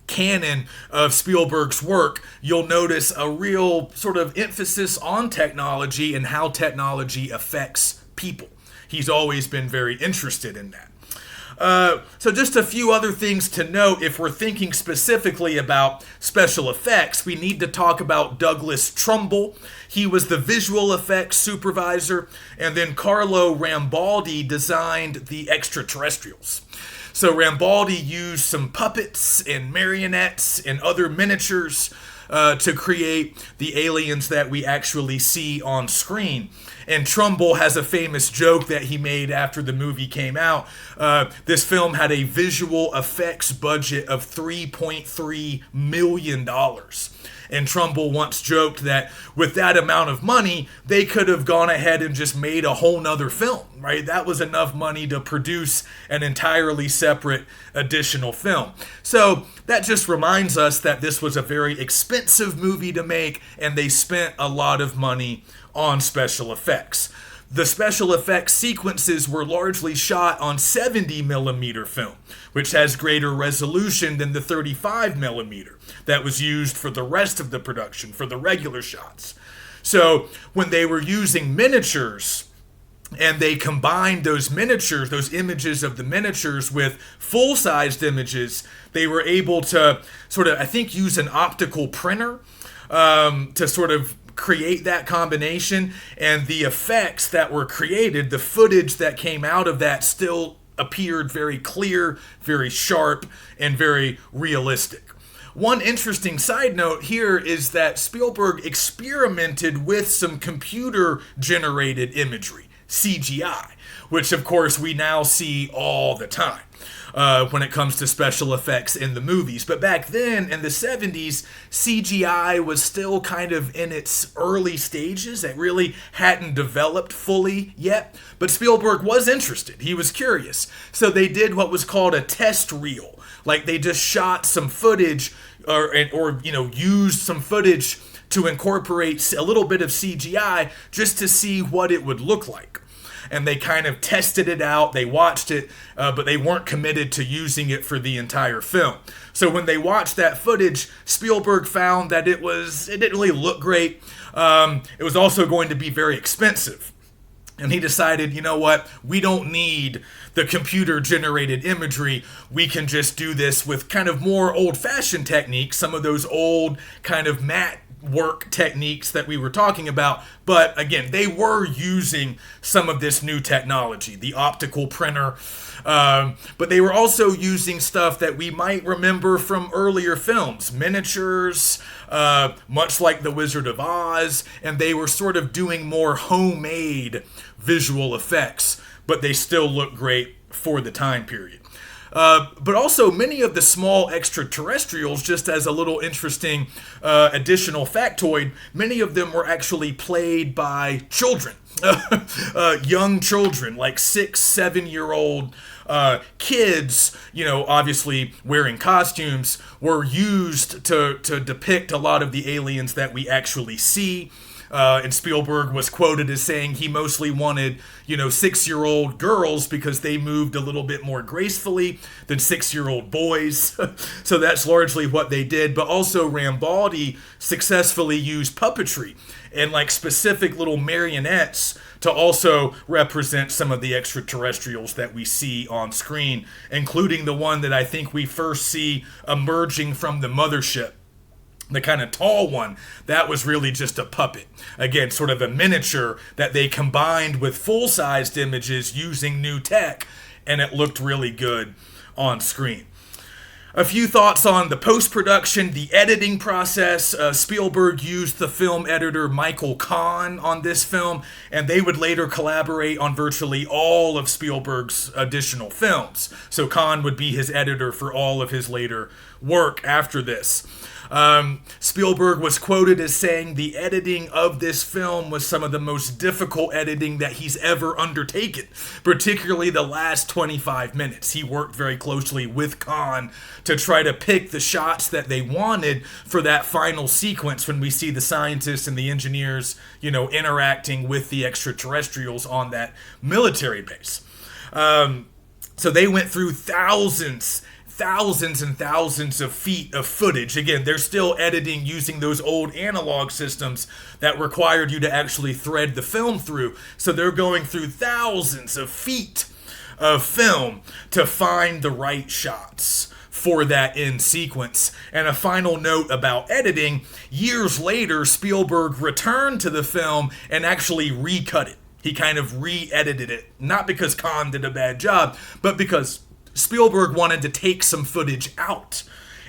canon of Spielberg's work, you'll notice a real sort of emphasis on technology and how technology affects people. He's always been very interested in that. So just a few other things to note. If we're thinking specifically about special effects, we need to talk about Douglas Trumbull. He was the visual effects supervisor, and then Carlo Rambaldi designed the extraterrestrials. So Rambaldi used some puppets and marionettes and other miniatures to create the aliens that we actually see on screen. And Trumbull has a famous joke that he made after the movie came out. This film had a visual effects budget of $3.3 million. And Trumbull once joked that with that amount of money, they could have gone ahead and just made a whole nother film, right? That was enough money to produce an entirely separate additional film. So that just reminds us that this was a very expensive movie to make, and they spent a lot of money on special effects. The special effects sequences were largely shot on 70 millimeter film, which has greater resolution than the 35 millimeter that was used for the rest of the production, for the regular shots. So when they were using miniatures, and they combined those miniatures, those images of the miniatures with full-sized images, they were able to sort of, I think, use an optical printer to sort of create that combination, and the effects that were created, the footage that came out of that still appeared very clear, very sharp, and very realistic. One interesting side note here is that Spielberg experimented with some computer-generated imagery, CGI, which of course we now see all the time when it comes to special effects in the movies. But back then, in the 70s, CGI was still kind of in its early stages. It really hadn't developed fully yet. But Spielberg was interested. He was curious. So they did what was called a test reel. Like they just shot some footage or used some footage to incorporate a little bit of CGI just to see what it would look like. And they kind of tested it out, they watched it, but they weren't committed to using it for the entire film. So when they watched that footage, Spielberg found that it didn't really look great. It was also going to be very expensive. And he decided, you know what, we don't need the computer-generated imagery, we can just do this with kind of more old-fashioned techniques, some of those old kind of matte work techniques that we were talking about. But again, they were using some of this new technology, the optical printer, but they were also using stuff that we might remember from earlier films, miniatures, much like The Wizard of Oz, and they were sort of doing more homemade visual effects, but they still look great for the time period. But also many of the small extraterrestrials, just as a little interesting additional factoid, many of them were actually played by children, young children, like 6-7-year-old kids, obviously wearing costumes, were used to depict a lot of the aliens that we actually see. And Spielberg was quoted as saying he mostly wanted, 6-year-old girls because they moved a little bit more gracefully than 6-year-old boys. So that's largely what they did. But also Rambaldi successfully used puppetry and like specific little marionettes to also represent some of the extraterrestrials that we see on screen, including the one that I think we first see emerging from the mothership. The kind of tall one, that was really just a puppet. Again, sort of a miniature that they combined with full-sized images using new tech, and it looked really good on screen. A few thoughts on the post-production, the editing process. Spielberg used the film editor Michael Kahn on this film, and they would later collaborate on virtually all of Spielberg's additional films. So Kahn would be his editor for all of his later work after this. Spielberg was quoted as saying the editing of this film was some of the most difficult editing that he's ever undertaken, particularly the last 25 minutes. He worked very closely with Kahn to try to pick the shots that they wanted for that final sequence when we see the scientists and the engineers, interacting with the extraterrestrials on that military base. So they went through thousands and thousands of feet of footage. Again, they're still editing using those old analog systems that required you to actually thread the film through. So they're going through thousands of feet of film to find the right shots for that end sequence. And a final note about editing, years later, Spielberg returned to the film and actually recut it. He kind of re-edited it, not because Kahn did a bad job, but because Spielberg wanted to take some footage out.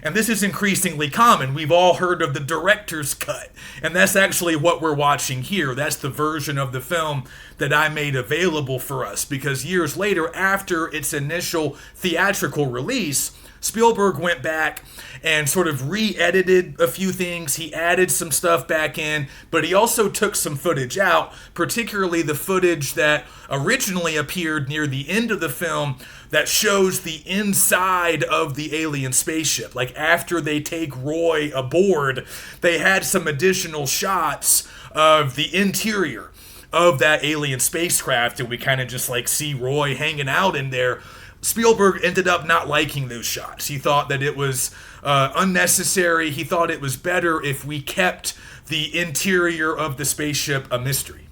And this is increasingly common. We've all heard of the director's cut. And that's actually what we're watching here. That's the version of the film that I made available for us. Because years later, after its initial theatrical release, Spielberg went back and sort of re-edited a few things. He added some stuff back in, but he also took some footage out, particularly the footage that originally appeared near the end of the film that shows the inside of the alien spaceship. Like after they take Roy aboard, they had some additional shots of the interior of that alien spacecraft, and we kind of just like see Roy hanging out in there. Spielberg ended up not liking those shots. He thought that it was unnecessary. He thought it was better if we kept the interior of the spaceship a mystery.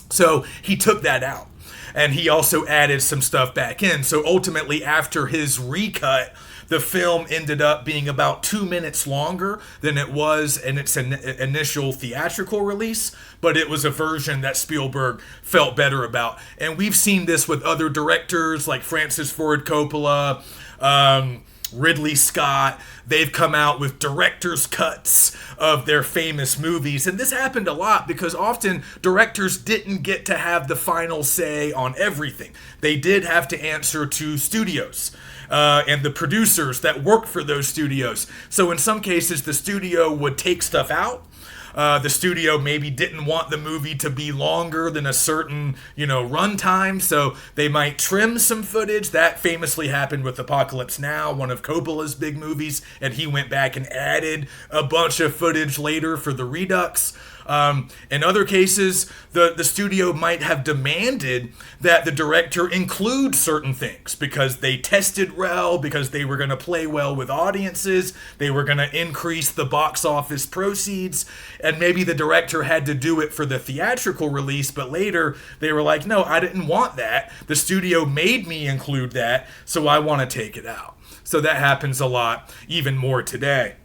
So he took that out. And he also added some stuff back in. So ultimately, after his recut, the film ended up being about 2 minutes longer than it was in its initial theatrical release, but it was a version that Spielberg felt better about. And we've seen this with other directors like Francis Ford Coppola, Ridley Scott. They've come out with director's cuts of their famous movies. And this happened a lot because often directors didn't get to have the final say on everything. They did have to answer to studios and the producers that worked for those studios. So in some cases, the studio would take stuff out. The studio maybe didn't want the movie to be longer than a certain, runtime, so they might trim some footage. That famously happened with Apocalypse Now, one of Coppola's big movies, and he went back and added a bunch of footage later for the Redux. In other cases, the studio might have demanded that the director include certain things because they tested well, because they were going to play well with audiences, they were going to increase the box office proceeds, And maybe the director had to do it for the theatrical release, but later they were like, no, I didn't want that. The studio made me include that, so I want to take it out. So that happens a lot, even more today.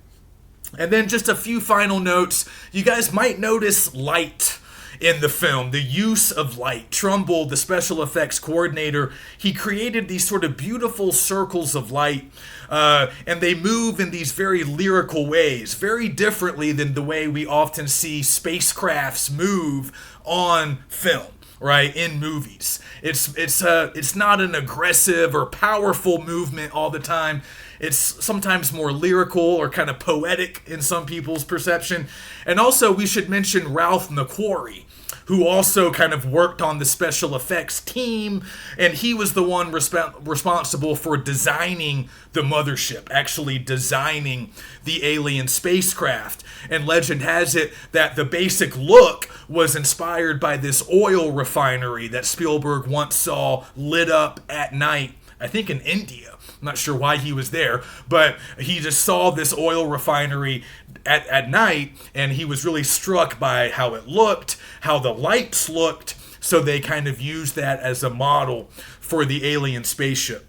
And then just a few final notes. You guys might notice light in the film, the use of light. Trumbull, the special effects coordinator, he created these sort of beautiful circles of light, and they move in these very lyrical ways, very differently than the way we often see spacecrafts move on film. Right, in movies, it's not an aggressive or powerful movement all the time. It's sometimes more lyrical or kind of poetic in some people's perception. And also, we should mention Ralph McQuarrie, who also kind of worked on the special effects team, and he was the one responsible for designing the mothership, actually designing the alien spacecraft. And legend has it that the basic look was inspired by this oil refinery that Spielberg once saw lit up at night, I think in India. I'm not sure why he was there, but he just saw this oil refinery at night, and he was really struck by how it looked, how the lights looked, so they kind of used that as a model for the alien spaceship.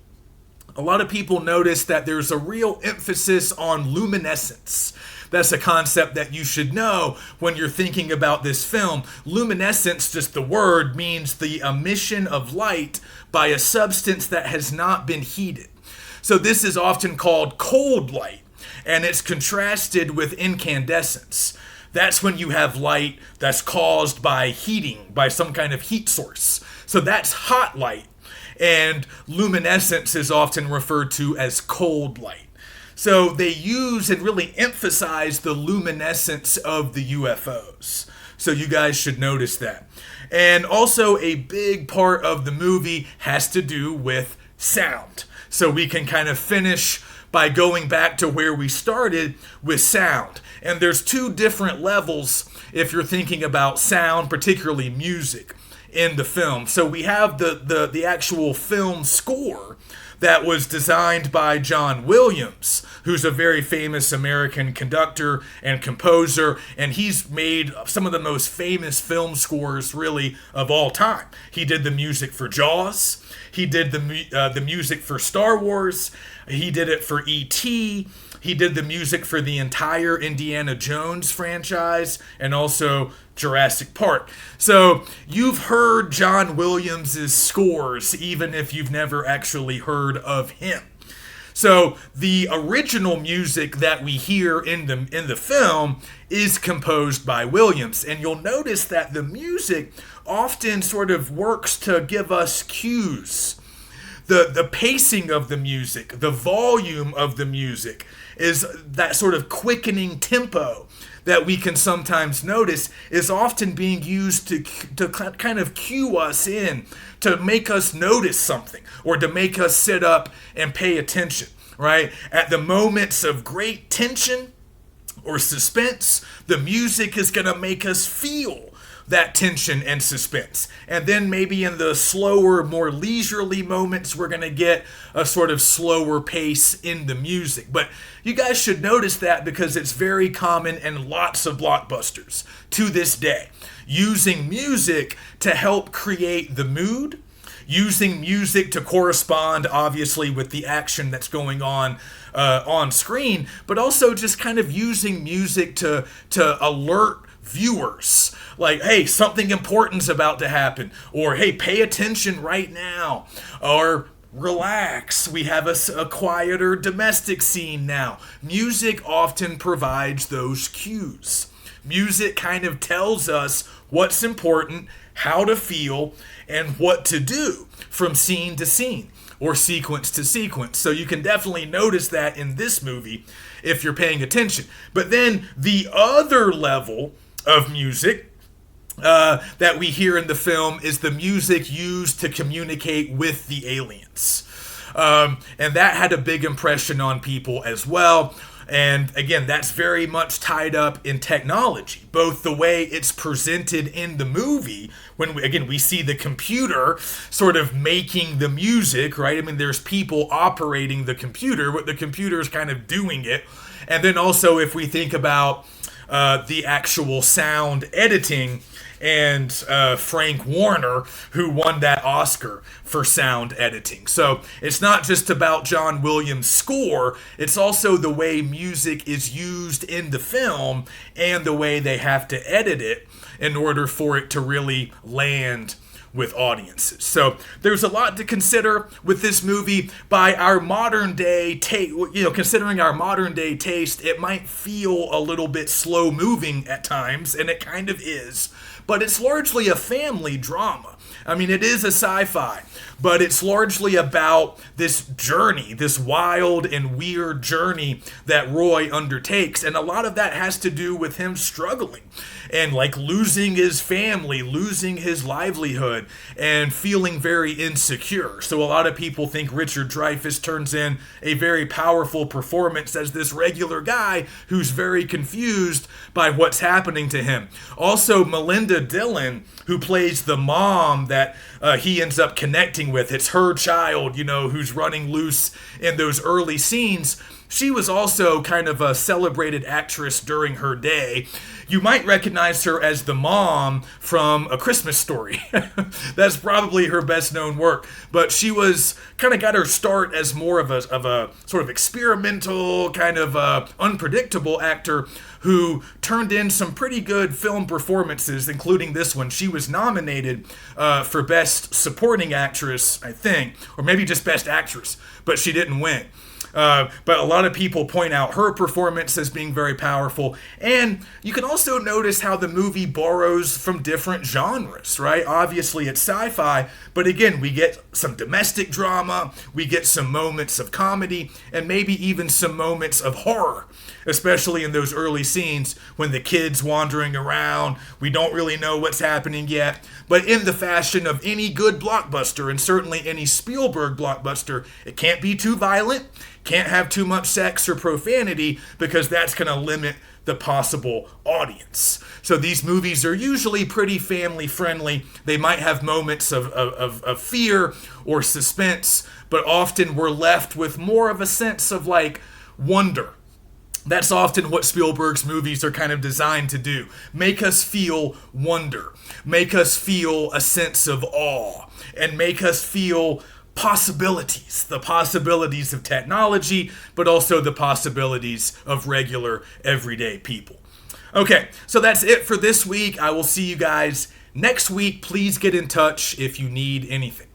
A lot of people notice that there's a real emphasis on luminescence. That's a concept that you should know when you're thinking about this film. Luminescence, just the word, means the emission of light by a substance that has not been heated. So this is often called cold light, and it's contrasted with incandescence. That's when you have light that's caused by heating, by some kind of heat source. So that's hot light, and luminescence is often referred to as cold light. So they use and really emphasize the luminescence of the UFOs. So you guys should notice that. And also a big part of the movie has to do with sound. So we can kind of finish by going back to where we started with sound. And there's two different levels if you're thinking about sound, particularly music, in the film. So we have the actual film score that was designed by John Williams, who's a very famous American conductor and composer, and he's made some of the most famous film scores, really, of all time. He did the music for Jaws, he did the music for Star Wars, he did it for E.T., he did the music for the entire Indiana Jones franchise, and also Jurassic Park. So you've heard John Williams' scores, even if you've never actually heard of him. So the original music that we hear in the film is composed by Williams. And you'll notice that the music often sort of works to give us cues. The pacing of the music, the volume of the music is that sort of quickening tempo that we can sometimes notice is often being used to kind of cue us in, to make us notice something, or to make us sit up and pay attention, right? At the moments of great tension or suspense, the music is going to make us feel that tension and suspense. And then maybe in the slower, more leisurely moments, we're going to get a sort of slower pace in the music. But you guys should notice that because it's very common in lots of blockbusters to this day. Using music to help create the mood, using music to correspond, obviously, with the action that's going on screen, but also just kind of using music to alert viewers, like, hey, something important's about to happen, or hey, pay attention right now, or relax, we have a quieter domestic scene now. Music often provides those cues. Music kind of tells us what's important, how to feel, and what to do from scene to scene or sequence to sequence. So you can definitely notice that in this movie if you're paying attention. But then the other level of music that we hear in the film is the music used to communicate with the aliens. And that had a big impression on people as well. And again, that's very much tied up in technology, both the way it's presented in the movie, when we see the computer sort of making the music, right? I mean, there's people operating the computer, but the computer is kind of doing it. And then also if we think about the actual sound editing, and Frank Warner, who won that Oscar for sound editing. So it's not just about John Williams' score, it's also the way music is used in the film and the way they have to edit it in order for it to really land with audiences. So there's a lot to consider with this movie. By our modern day considering our modern day taste, it might feel a little bit slow moving at times, and it kind of is. But it's largely a family drama. I mean, it is a sci-fi, but it's largely about this journey, this wild and weird journey that Roy undertakes. And a lot of that has to do with him struggling and like losing his family, losing his livelihood, and feeling very insecure. So a lot of people think Richard Dreyfuss turns in a very powerful performance as this regular guy who's very confused by what's happening to him. Also, Melinda Dillon, who plays the mom that he ends up connecting with, it's her child, who's running loose in those early scenes. She was also kind of a celebrated actress during her day. You might recognize her as the mom from A Christmas Story. That's probably her best known work. But she was kind of got her start as more of a sort of experimental, kind of unpredictable actor who turned in some pretty good film performances, including this one. She was nominated for Best Supporting Actress, I think, or maybe just Best Actress, but she didn't win. But a lot of people point out her performance as being very powerful. And you can also notice how the movie borrows from different genres, right? Obviously, it's sci-fi, but again, we get some domestic drama, we get some moments of comedy, and maybe even some moments of horror, especially in those early scenes when the kid's wandering around. We don't really know what's happening yet. But in the fashion of any good blockbuster, and certainly any Spielberg blockbuster, it can't be too violent, can't have too much sex or profanity, because that's going to limit the possible audience. So these movies are usually pretty family friendly. They might have moments of fear or suspense, but often we're left with more of a sense of like wonder. That's often what Spielberg's movies are kind of designed to do. Make us feel wonder, make us feel a sense of awe, and make us feel possibilities, the possibilities of technology, but also the possibilities of regular, everyday people. Okay, so that's it for this week. I will see you guys next week. Please get in touch if you need anything.